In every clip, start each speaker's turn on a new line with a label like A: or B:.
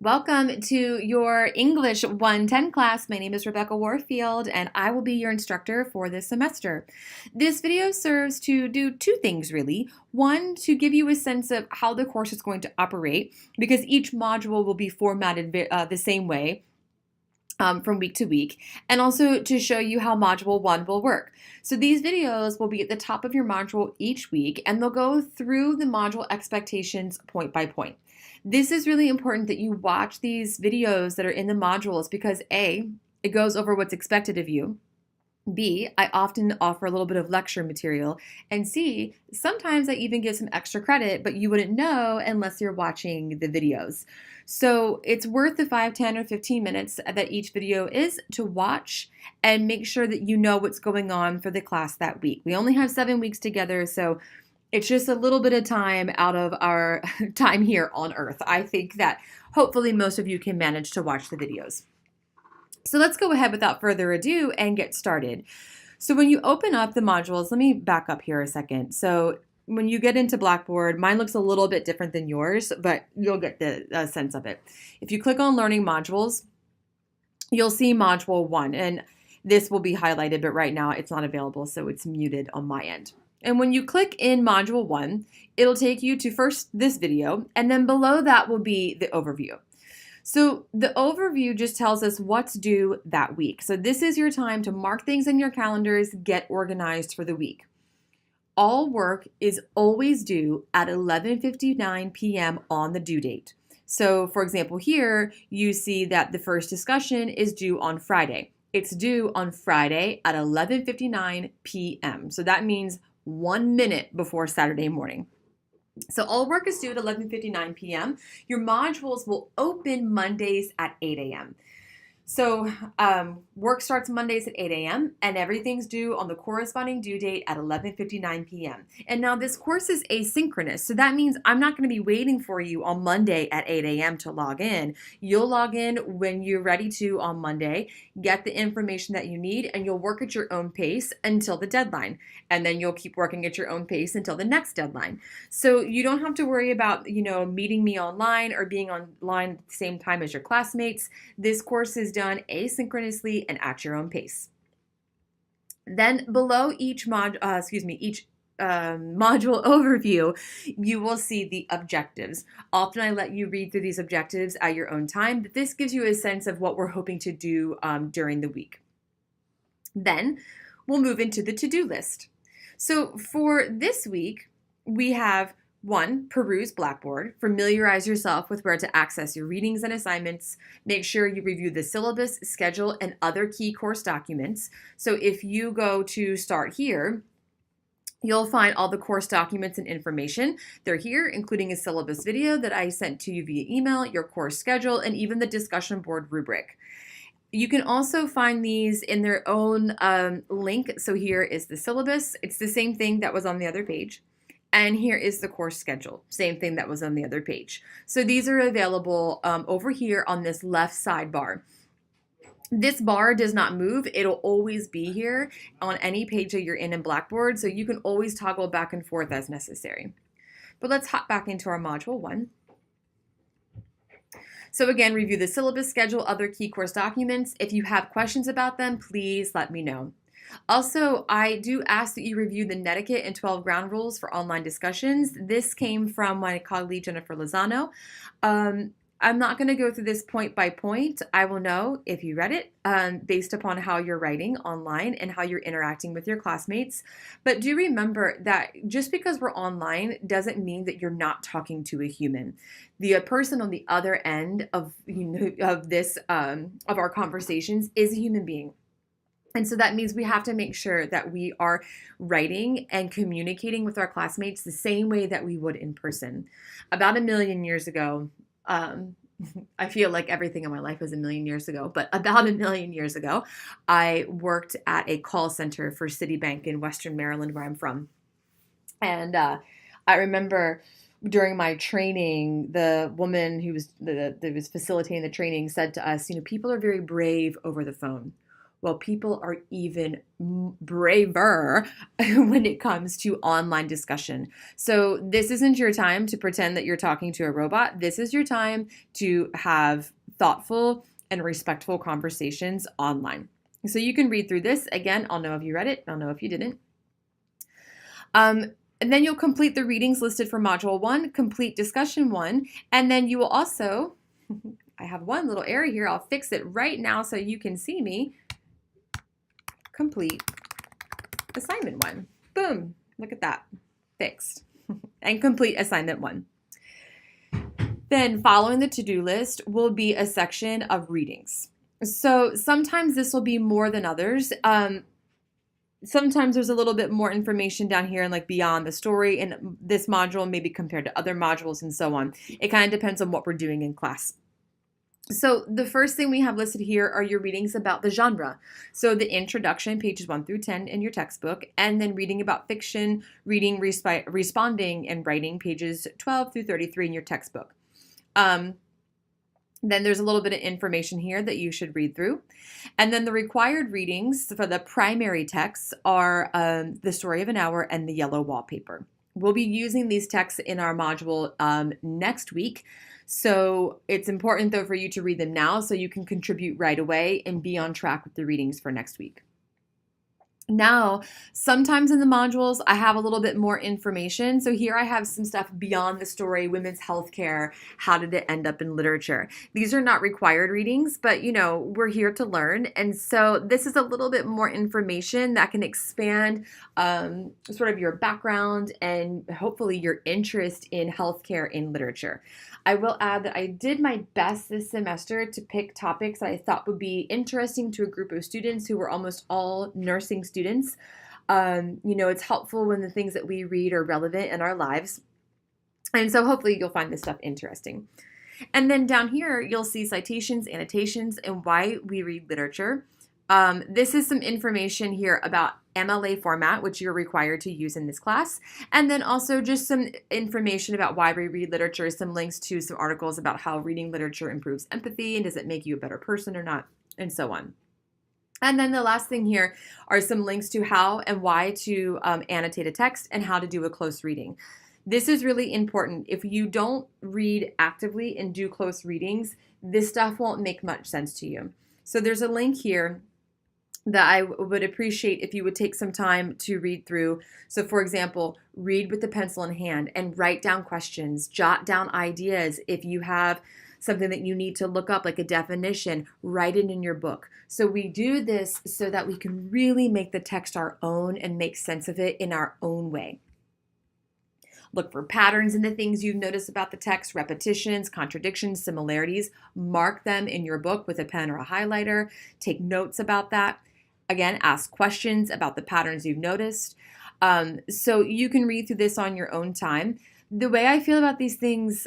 A: Welcome to your English 110 class. My name is Rebecca Warfield and I will be your instructor for this semester. This video serves to do two things really. One, to give you a sense of how the course is going to operate because each module will be formatted the same way from week to week, and also to show you how Module 1 will work. So these videos will be at the top of your module each week, and they'll go through the module expectations point by point. This is really important that you watch these videos that are in the modules because A, it goes over what's expected of you. B, I often offer a little bit of lecture material. And C, sometimes I even give some extra credit, but you wouldn't know unless you're watching the videos. So it's worth the 5, 10, or 15 minutes that each video is to watch and make sure that you know what's going on for the class that week. We only have 7 weeks together, so it's just a little bit of time out of our time here on Earth. I think that hopefully most of you can manage to watch the videos. So let's go ahead without further ado and get started. So when you open up the modules, let me back up here a second. So when you get into Blackboard, mine looks a little bit different than yours, but you'll get the sense of it. If you click on Learning Modules, you'll see Module 1, and this will be highlighted, but right now it's not available, so it's muted on my end. And when you click in Module 1, it'll take you to first this video, and then below that will be the overview. So the overview just tells us what's due that week. So this is your time to mark things in your calendars, get organized for the week. All work is always due at 11:59 p.m. on the due date. So for example, here you see that the first discussion is due on Friday. It's due on Friday at 11:59 p.m. So that means 1 minute before Saturday morning. So all work is due at 11:59 p.m. Your modules will open Mondays at 8 a.m. So work starts Mondays at 8 a.m. and everything's due on the corresponding due date at 11:59 p.m. And now this course is asynchronous. So that means I'm not going to be waiting for you on Monday at 8 a.m. to log in. You'll log in when you're ready to on Monday, get the information that you need, and you'll work at your own pace until the deadline. And then you'll keep working at your own pace until the next deadline. So you don't have to worry about, meeting me online or being online at the same time as your classmates. This course is done asynchronously and at your own pace. Then below each module overview, you will see the objectives. Often I let you read through these objectives at your own time, but this gives you a sense of what we're hoping to do during the week. Then we'll move into the to-do list. So for this week, we have 1, peruse Blackboard. Familiarize yourself with where to access your readings and assignments. Make sure you review the syllabus, schedule, and other key course documents. So if you go to start here, you'll find all the course documents and information. They're here, including a syllabus video that I sent to you via email, your course schedule, and even the discussion board rubric. You can also find these in their own link. So here is the syllabus. It's the same thing that was on the other page. And here is the course schedule, same thing that was on the other page. So these are available over here on this left sidebar. This bar does not move. It'll always be here on any page that you're in Blackboard, so you can always toggle back and forth as necessary. But let's hop back into our Module 1. So again, review the syllabus, schedule, other key course documents. If you have questions about them, please let me know. Also, I do ask that you review the netiquette and 12 ground rules for online discussions. This came from my colleague, Jennifer Lozano. I'm not going to go through this point by point. I will know if you read it based upon how you're writing online and how you're interacting with your classmates. But do remember that just because we're online doesn't mean that you're not talking to a human. The person on the other end of our conversations is a human being. And so that means we have to make sure that we are writing and communicating with our classmates the same way that we would in person. About 1 million years ago, I feel like everything in my life was 1 million years ago, but about 1 million years ago, I worked at a call center for Citibank in Western Maryland, where I'm from. And I remember during my training, the woman who was that was facilitating the training said to us, people are very brave over the phone. Well, people are even braver when it comes to online discussion. So, this isn't your time to pretend that you're talking to a robot. This is your time to have thoughtful and respectful conversations online. So, you can read through this. Again, I'll know if you read it, I'll know if you didn't. And then you'll complete the readings listed for Module 1, complete Discussion 1, and then you will also, I have one little error here, I'll fix it right now so you can see me, complete Assignment 1. Boom, look at that, fixed. And complete Assignment 1. Then following the to-do list will be a section of readings. So sometimes this will be more than others. Sometimes there's a little bit more information down here and like beyond the story in this module, maybe compared to other modules and so on. It kind of depends on what we're doing in class. So the first thing we have listed here are your readings about the genre. So the introduction, pages 1 through 10 in your textbook, and then reading about fiction, reading, responding, and writing, pages 12 through 33 in your textbook. Then there's a little bit of information here that you should read through. And then the required readings for the primary texts are The Story of an Hour and The Yellow Wallpaper. We'll be using these texts in our module next week. So it's important, though, for you to read them now so you can contribute right away and be on track with the readings for next week. Now, sometimes in the modules, I have a little bit more information. So here I have some stuff beyond the story, women's healthcare, how did it end up in literature? These are not required readings, but we're here to learn. And so this is a little bit more information that can expand sort of your background and hopefully your interest in healthcare in literature. I will add that I did my best this semester to pick topics that I thought would be interesting to a group of students who were almost all nursing students. It's helpful when the things that we read are relevant in our lives. And so hopefully you'll find this stuff interesting. And then down here, you'll see citations, annotations, and why we read literature. This is some information here about MLA format, which you're required to use in this class. And then also just some information about why we read literature, some links to some articles about how reading literature improves empathy and does it make you a better person or not, and so on. And then the last thing here are some links to how and why to annotate a text and how to do a close reading. This is really important. If you don't read actively and do close readings, this stuff won't make much sense to you. So there's a link here that I would appreciate if you would take some time to read through. So for example, read with the pencil in hand and write down questions, jot down ideas. If you have something that you need to look up, like a definition, write it in your book. So we do this so that we can really make the text our own and make sense of it in our own way. Look for patterns in the things you've noticed about the text, repetitions, contradictions, similarities. Mark them in your book with a pen or a highlighter. Take notes about that. Again, ask questions about the patterns you've noticed. So you can read through this on your own time. The way I feel about these things,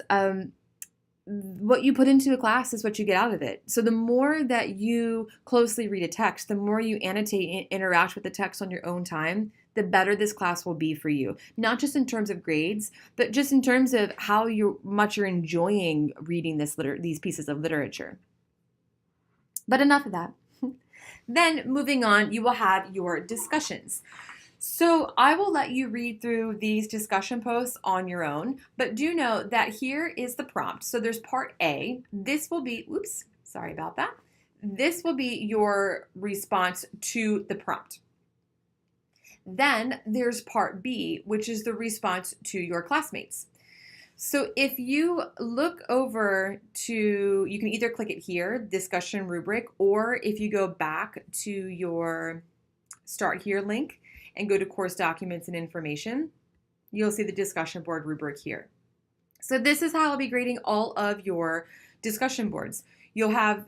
A: what you put into a class is what you get out of it. So the more that you closely read a text, the more you annotate and interact with the text on your own time, the better this class will be for you. Not just in terms of grades, but just in terms of how much you're enjoying reading these pieces of literature. But enough of that. Then moving on, you will have your discussions. So I will let you read through these discussion posts on your own, but do know that here is the prompt. So there's part A. This will be, oops, sorry about that. This will be your response to the prompt. Then there's part B, which is the response to your classmates. So if you look over to, you can either click it here, discussion rubric, or if you go back to your Start Here link and go to course documents and information, you'll see the discussion board rubric here. So this is how I'll be grading all of your discussion boards. You'll have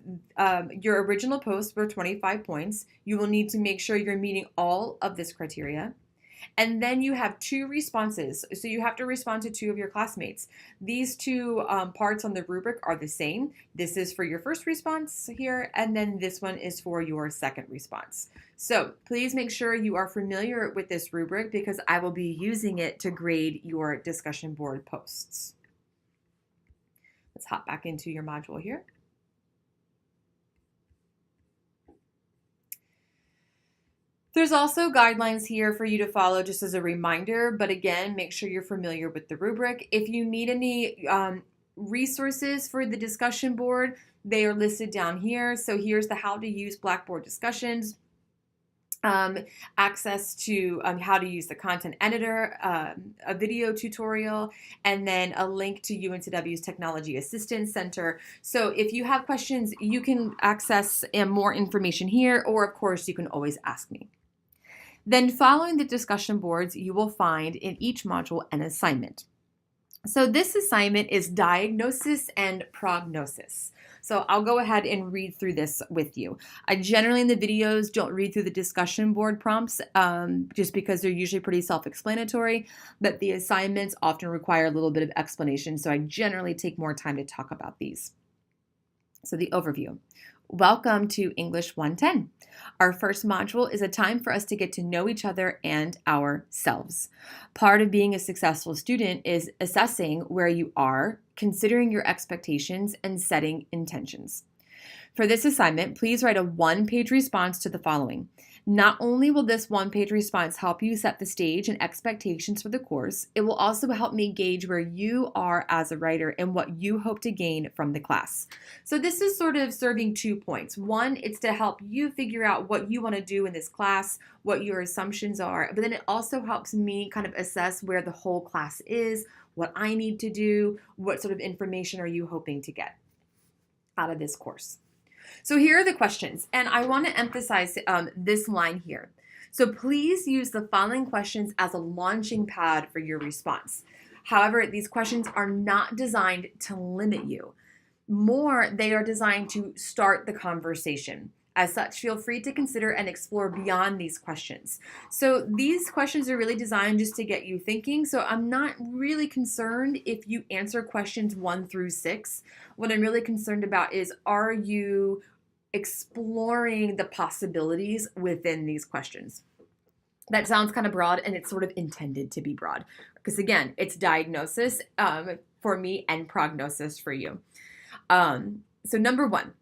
A: your original post for 25 points. You will need to make sure you're meeting all of this criteria. And then you have 2 responses. So you have to respond to 2 of your classmates. These 2 parts on the rubric are the same. This is for your first response here, and then this one is for your second response. So please make sure you are familiar with this rubric because I will be using it to grade your discussion board posts. Let's hop back into your module here. There's also guidelines here for you to follow just as a reminder, but again, make sure you're familiar with the rubric. If you need any resources for the discussion board, they are listed down here. So here's the how to use Blackboard discussions, access to how to use the content editor, a video tutorial, and then a link to UNCW's Technology Assistance Center. So if you have questions, you can access more information here, or of course, you can always ask me. Then following the discussion boards, you will find in each module an assignment. So this assignment is diagnosis and prognosis. So I'll go ahead and read through this with you. I generally in the videos don't read through the discussion board prompts just because they're usually pretty self-explanatory, but the assignments often require a little bit of explanation, so I generally take more time to talk about these. So the overview. Welcome to English 110. Our first module is a time for us to get to know each other and ourselves. Part of being a successful student is assessing where you are, considering your expectations, and setting intentions. For this assignment, please write a one-page response to the following. Not only will this one-page response help you set the stage and expectations for the course, it will also help me gauge where you are as a writer and what you hope to gain from the class. So this is sort of serving 2 points. One, it's to help you figure out what you want to do in this class, what your assumptions are, but then it also helps me kind of assess where the whole class is, what I need to do, what sort of information are you hoping to get out of this course. So here are the questions, and I want to emphasize this line here. So please use the following questions as a launching pad for your response. However, these questions are not designed to limit you. More, they are designed to start the conversation. As such, feel free to consider and explore beyond these questions. So these questions are really designed just to get you thinking. So I'm not really concerned if you answer questions 1 through 6. What I'm really concerned about is, are you exploring the possibilities within these questions? That sounds kind of broad, and it's sort of intended to be broad. Because again, it's diagnosis for me and prognosis for you. So number 1.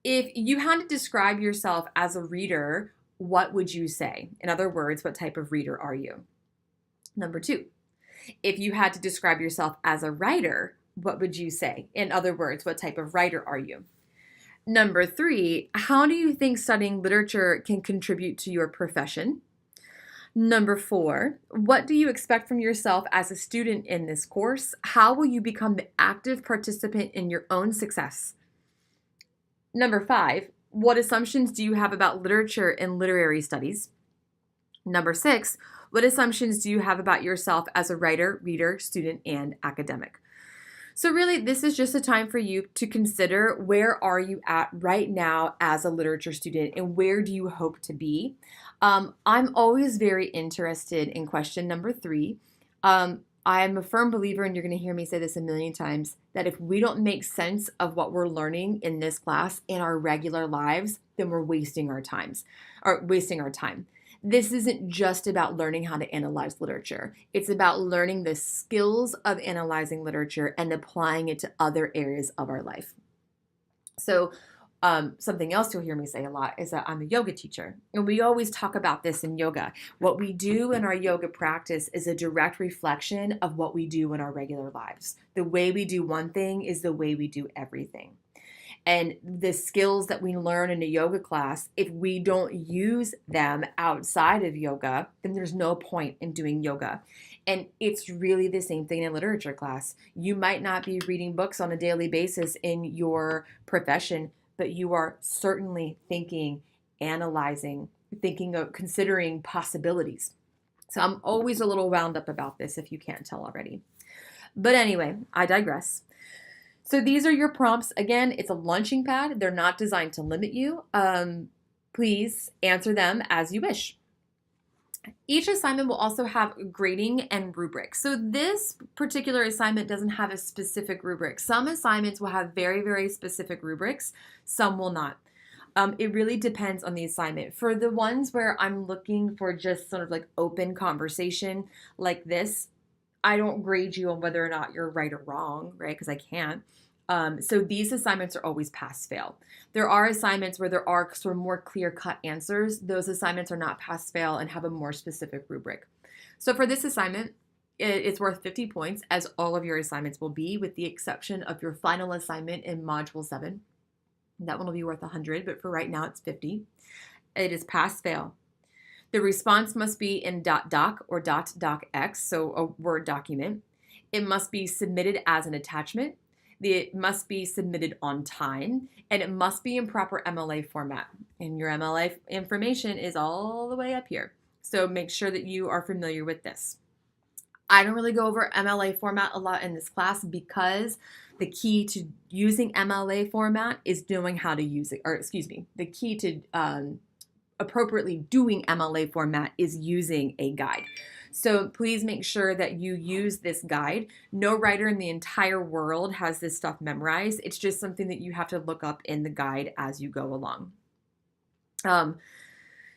A: If you had to describe yourself as a reader, what would you say? In other words, what type of reader are you? Number 2, if you had to describe yourself as a writer, what would you say? In other words, what type of writer are you? Number 3, how do you think studying literature can contribute to your profession? Number 4, what do you expect from yourself as a student in this course? How will you become the active participant in your own success? Number 5, what assumptions do you have about literature and literary studies? Number 6, what assumptions do you have about yourself as a writer, reader, student, and academic? So really, this is just a time for you to consider, where are you at right now as a literature student, and where do you hope to be? I'm always very interested in question number 3. I'm a firm believer, and you're going to hear me say this a million times, that if we don't make sense of what we're learning in this class in our regular lives, then we're wasting our time. This isn't just about learning how to analyze literature. It's about learning the skills of analyzing literature and applying it to other areas of our life. So something else you'll hear me say a lot is that I'm a yoga teacher, and we always talk about this in yoga. What we do in our yoga practice is a direct reflection of what we do in our regular lives. The way we do one thing is the way we do everything. And the skills that we learn in a yoga class, if we don't use them outside of yoga, then there's no point in doing yoga. And it's really the same thing in literature class. You might not be reading books on a daily basis in your profession, but you are certainly thinking, analyzing, considering possibilities. So I'm always a little wound up about this, if you can't tell already. But anyway, I digress. So these are your prompts. Again, it's a launching pad. They're not designed to limit you. Please answer them as you wish. Each assignment will also have grading and rubrics. So this particular assignment doesn't have a specific rubric. Some assignments will have very, very specific rubrics. Some will not. It really depends on the assignment. For the ones where I'm looking for just sort of like open conversation like this, I don't grade you on whether or not you're right or wrong, right? Because I can't. So these assignments are always pass-fail. There are assignments where there are sort of more clear-cut answers. Those assignments are not pass-fail and have a more specific rubric. So for this assignment, it's worth 50 points, as all of your assignments will be, with the exception of your final assignment in Module 7. That one will be worth 100, but for right now it's 50. It is pass-fail. The response must be in .doc or .docx, so a Word document. It must be submitted as an attachment. It must be submitted on time, and it must be in proper MLA format. And your MLA information is all the way up here. So make sure that you are familiar with this. I don't really go over MLA format a lot in this class because the key to using MLA format is knowing how to use it, or excuse me, the key to appropriately doing MLA format is using a guide. So please make sure that you use this guide. No writer in the entire world has this stuff memorized. It's just something that you have to look up in the guide as you go along.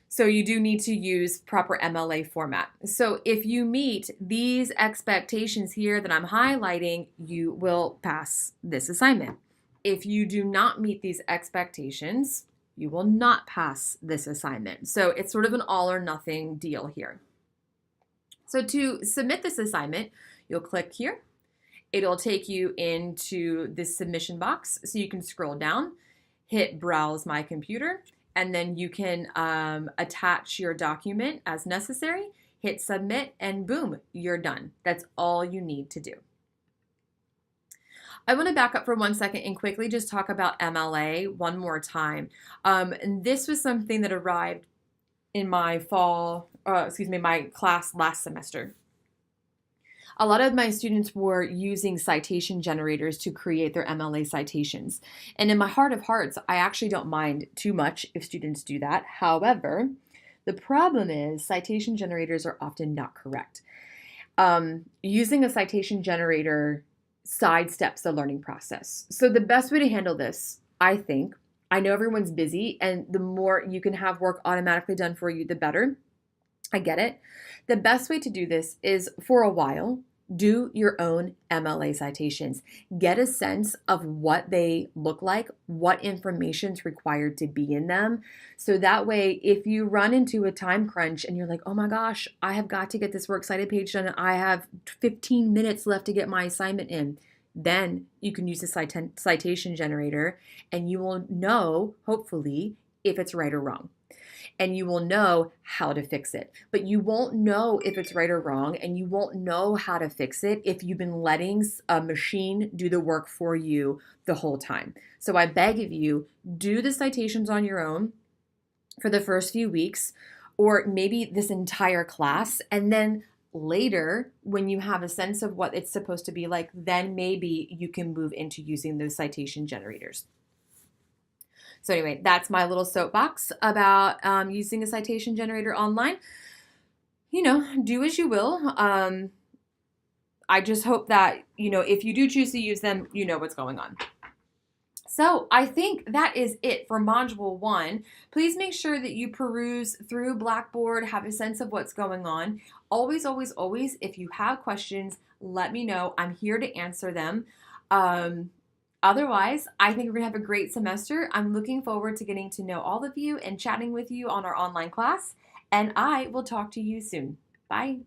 A: So you do need to use proper MLA format. So if you meet these expectations here that I'm highlighting, you will pass this assignment. If you do not meet these expectations, you will not pass this assignment. So it's sort of an all or nothing deal here. So to submit this assignment, you'll click here. It'll take you into this submission box. So you can scroll down, hit Browse My Computer, and then you can attach your document as necessary, hit Submit, and boom, you're done. That's all you need to do. I want to back up for 1 second and quickly just talk about MLA one more time. And this was something that arrived in my my class last semester. A lot of my students were using citation generators to create their MLA citations. And in my heart of hearts, I actually don't mind too much if students do that. However, the problem is citation generators are often not correct. Using a citation generator sidesteps the learning process. So the best way to handle this, I think, I know everyone's busy, and the more you can have work automatically done for you, the better. I get it. The best way to do this is, for a while, do your own MLA citations. Get a sense of what they look like, what information is required to be in them. So that way, if you run into a time crunch and you're like, oh my gosh, I have got to get this works cited page done, and I have 15 minutes left to get my assignment in, then you can use the citation generator and you will know, hopefully, if it's right or wrong. And you will know how to fix it. But you won't know if it's right or wrong, and you won't know how to fix it if you've been letting a machine do the work for you the whole time. So I beg of you, do the citations on your own for the first few weeks, or maybe this entire class, and then later, when you have a sense of what it's supposed to be like, then maybe you can move into using those citation generators. So anyway, that's my little soapbox about using a citation generator online. You know, do as you will. I just hope that, if you do choose to use them, you know what's going on. So I think that is it for Module 1. Please make sure that you peruse through Blackboard, have a sense of what's going on. Always, always, always, if you have questions, let me know. I'm here to answer them. Otherwise, I think we're going to have a great semester. I'm looking forward to getting to know all of you and chatting with you on our online class, and I will talk to you soon. Bye.